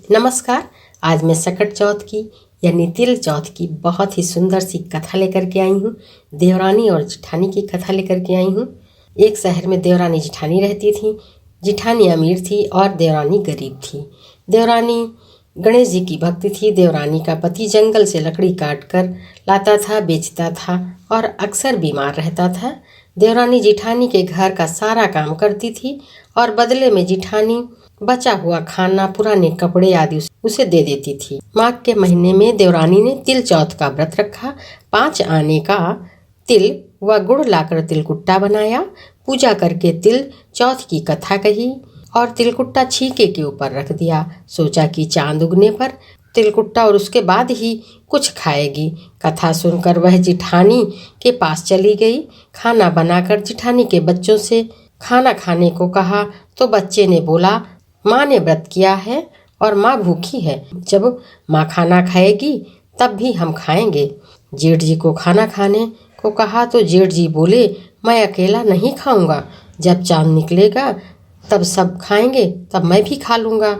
नमस्कार। आज मैं सकट चौथ की यानी तिल चौथ की बहुत ही सुंदर सी कथा लेकर के आई हूँ। देवरानी और जिठानी की कथा लेकर के आई हूँ। एक शहर में देवरानी जिठानी रहती थी। जिठानी अमीर थी और देवरानी गरीब थी। देवरानी गणेश जी की भक्त थी। देवरानी का पति जंगल से लकड़ी काट कर लाता था, बेचता था और अक्सर बीमार रहता था। देवरानी जिठानी के घर का सारा काम करती थी और बदले में जिठानी बचा हुआ खाना, पुराने कपड़े आदि उसे दे देती थी। माघ के महीने में देवरानी ने तिल चौथ का व्रत रखा। 5 आने का तिल व गुड़ लाकर तिलकुट्टा बनाया। पूजा करके तिल चौथ की कथा कही और तिलकुट्टा छीके के ऊपर रख दिया। सोचा कि चांद उगने पर तिलकुट्टा और उसके बाद ही कुछ खाएगी। कथा सुनकर वह जिठानी के पास चली गई। खाना बनाकर जिठानी के बच्चों से खाना खाने को कहा तो बच्चे ने बोला, माँ ने व्रत किया है और माँ भूखी है। जब माँ खाना खाएगी तब भी हम खाएंगे। जेठ जी को खाना खाने को कहा तो जेठ जी बोले, मैं अकेला नहीं खाऊंगा। जब चांद निकलेगा तब सब खाएंगे, तब मैं भी खा लूँगा।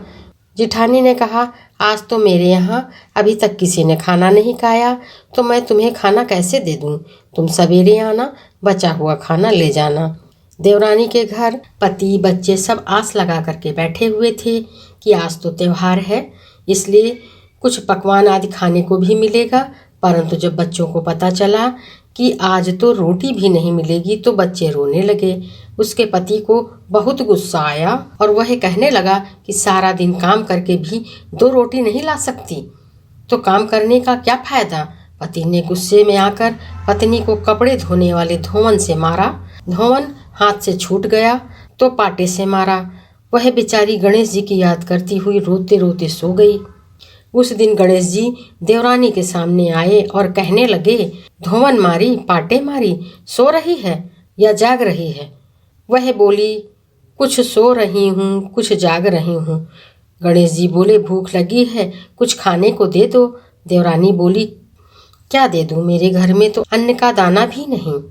जिठानी ने कहा, आज तो मेरे यहाँ अभी तक किसी ने खाना नहीं खाया तो मैं तुम्हें खाना कैसे दे दूँ। तुम सवेरे आना, बचा हुआ खाना ले जाना। देवरानी के घर पति बच्चे सब आस लगा करके बैठे हुए थे कि आज तो त्योहार है, इसलिए कुछ पकवान आदि खाने को भी मिलेगा। परंतु जब बच्चों को पता चला कि आज तो रोटी भी नहीं मिलेगी तो बच्चे रोने लगे। उसके पति को बहुत गुस्सा आया और वह कहने लगा कि सारा दिन काम करके भी 2 रोटी नहीं ला सकती तो काम करने का क्या फायदा। पति ने गुस्से में आकर पत्नी को कपड़े धोने वाले धोवन से मारा। धोवन हाथ से छूट गया तो पाटे से मारा। वह बेचारी गणेश जी की याद करती हुई रोते रोते सो गई। उस दिन गणेश जी देवरानी के सामने आए और कहने लगे, धोवन मारी, पाटे मारी, सो रही है या जाग रही है। वह बोली, कुछ सो रही हूँ, कुछ जाग रही हूँ। गणेश जी बोले, भूख लगी है, कुछ खाने को दे दो। देवरानी बोली, क्या दे दूँ, मेरे घर में तो अन्न का दाना भी नहीं।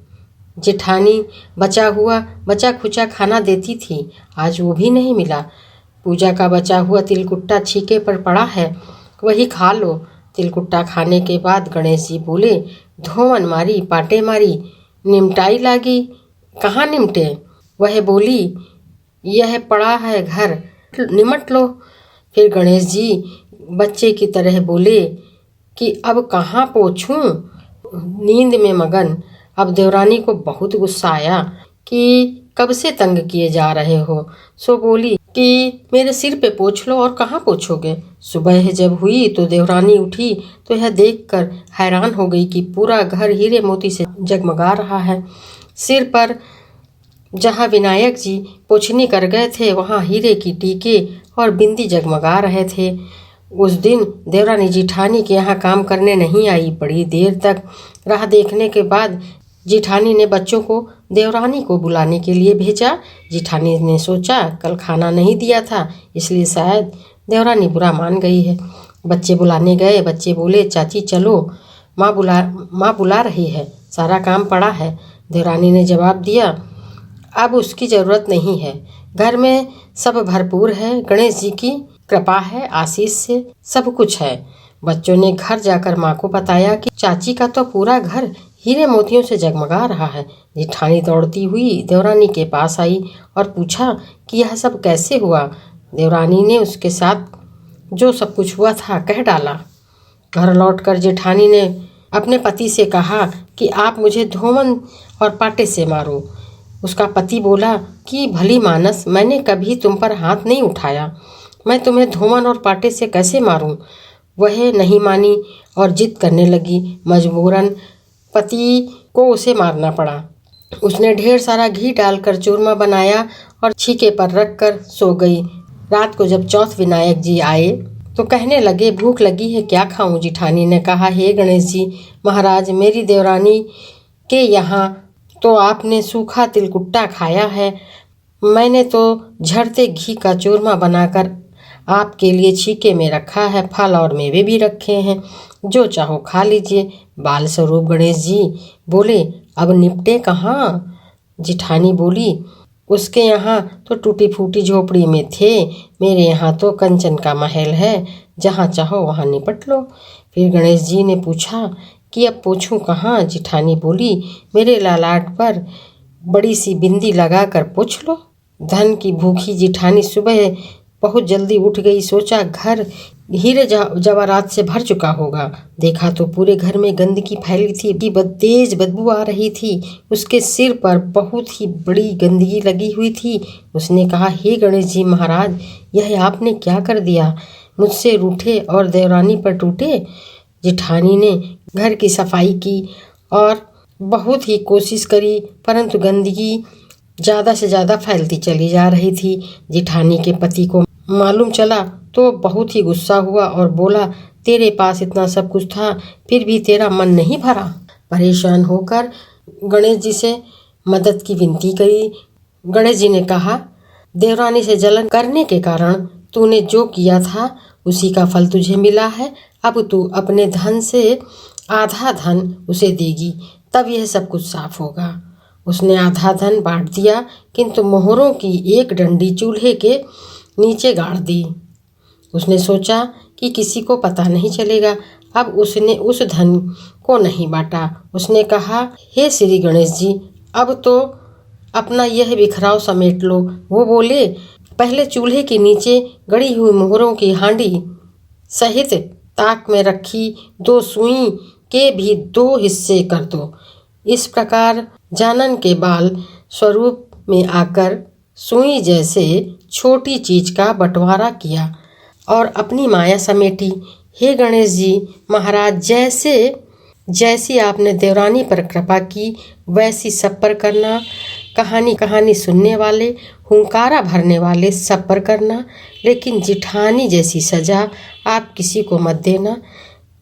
जेठानी बचा खुचा खाना देती थी, आज वो भी नहीं मिला। पूजा का बचा हुआ तिलकुट्टा छीके पर पड़ा है, वही खा लो। तिलकुट्टा खाने के बाद गणेश जी बोले, धोवन मारी, पाटे मारी, निमटाई लागी, कहाँ निमटे। वह बोली, यह पड़ा है घर, निमट लो। फिर गणेश जी बच्चे की तरह बोले कि अब कहाँ पोछूं, नींद में मगन। अब देवरानी को बहुत गुस्सा आया कि कब से तंग किए जा रहे हो। सो बोली कि मेरे सिर पे पोंछ लो। और कहाँ पोंछोगे। सुबह जब हुई तो देवरानी उठी तो यह देखकर हैरान हो गई कि पूरा घर हीरे मोती से जगमगा रहा है। सिर पर जहाँ विनायक जी पोंछनी कर गए थे वहाँ हीरे की टीके और बिंदी जगमगा रहे थे। उस दिन देवरानी जिठानी के यहाँ काम करने नहीं आई। बड़ी देर तक राह देखने के बाद जिठानी ने बच्चों को देवरानी को बुलाने के लिए भेजा। जिठानी ने सोचा कल खाना नहीं दिया था इसलिए शायद देवरानी बुरा मान गई है। बच्चे बुलाने गए। बच्चे बोले, चाची चलो, माँ बुला रही है, सारा काम पड़ा है। देवरानी ने जवाब दिया, अब उसकी ज़रूरत नहीं है, घर में सब भरपूर है, गणेश जी की कृपा है, आशीष से सब कुछ है। बच्चों ने घर जाकर माँ को बताया कि चाची का तो पूरा घर हीरे मोतियों से जगमगा रहा है। जिठानी दौड़ती हुई देवरानी के पास आई और पूछा कि यह सब कैसे हुआ। देवरानी ने उसके साथ जो सब कुछ हुआ था कह डाला। घर लौटकर जेठानी ने अपने पति से कहा कि आप मुझे धोवन और पाटे से मारो। उसका पति बोला कि भली मानस, मैंने कभी तुम पर हाथ नहीं उठाया, मैं तुम्हें धोवन और पाटे से कैसे मारूं। वह नहीं मानी और जिद करने लगी। मजबूरन पति को उसे मारना पड़ा। उसने ढेर सारा घी डालकर चूरमा बनाया और छीके पर रखकर सो गई। रात को जब चौथ विनायक जी आए तो कहने लगे, भूख लगी है, क्या खाऊं। जिठानी ने कहा, हे गणेश जी महाराज, मेरी देवरानी के यहाँ तो आपने सूखा तिलकुट्टा खाया है, मैंने तो झड़ते घी का चूरमा बनाकर आपके लिए छीके में रखा है, फल और मेवे भी रखे हैं, जो चाहो खा लीजिए। बाल स्वरूप गणेश जी बोले, अब निपटे कहाँ। जिठानी बोली, उसके यहाँ तो टूटी फूटी झोपड़ी में थे, मेरे यहाँ तो कंचन का महल है, जहाँ चाहो वहाँ निपट लो। फिर गणेश जी ने पूछा कि अब पूछूं कहाँ। जिठानी बोली, मेरे ललाट पर बड़ी सी बिंदी लगा कर पूछ लो। धन की भूखी जिठानी सुबह बहुत जल्दी उठ गई। सोचा घर हीरे जवाहरात से भर चुका होगा। देखा तो पूरे घर में गंदगी फैली थी, तेज बदबू आ रही थी। उसके सिर पर बहुत ही बड़ी गंदगी लगी हुई थी। उसने कहा, हे गणेश जी महाराज, यह आपने क्या कर दिया? मुझसे रूठे और देवरानी पर टूटे। जिठानी ने घर की सफाई की और बहुत ही कोशिश करी, परंतु गंदगी ज़्यादा से ज़्यादा फैलती चली जा रही थी। जिठानी के पति को मालूम चला तो बहुत ही गुस्सा हुआ और बोला, तेरे पास इतना सब कुछ था, फिर भी तेरा मन नहीं भरा। परेशान होकर गणेश जी से मदद की विनती करी। गणेश जी ने कहा, देवरानी से जलन करने के कारण तूने जो किया था उसी का फल तुझे मिला है। अब तू अपने धन से आधा धन उसे देगी, तब यह सब कुछ साफ होगा। उसने आधा धन बांट दिया, किंतु मोहरों की एक डंडी चूल्हे के नीचे गाड़ दी। उसने सोचा कि किसी को पता नहीं चलेगा। अब उसने उस धन को नहीं बांटा। उसने कहा, हे श्री गणेश जी, अब तो अपना यह बिखराव समेट लो। वो बोले, पहले चूल्हे के नीचे गड़ी हुई मोहरों की हांडी सहित ताक में रखी 2 सुई के भी 2 हिस्से कर दो। इस प्रकार जानन के बाल स्वरूप में आकर सुई जैसे छोटी चीज का बंटवारा किया और अपनी माया समेटी। हे गणेश जी महाराज, जैसी आपने देवरानी पर कृपा की वैसी सब पर करना। कहानी सुनने वाले, हुंकारा भरने वाले सब पर करना, लेकिन जिठानी जैसी सजा आप किसी को मत देना।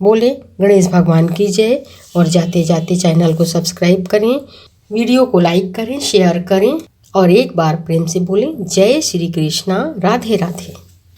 बोले गणेश भगवान की जय। और जाते जाते चैनल को सब्सक्राइब करें, वीडियो को लाइक करें, शेयर करें और एक बार प्रेम से बोलें, जय श्री कृष्णा, राधे राधे।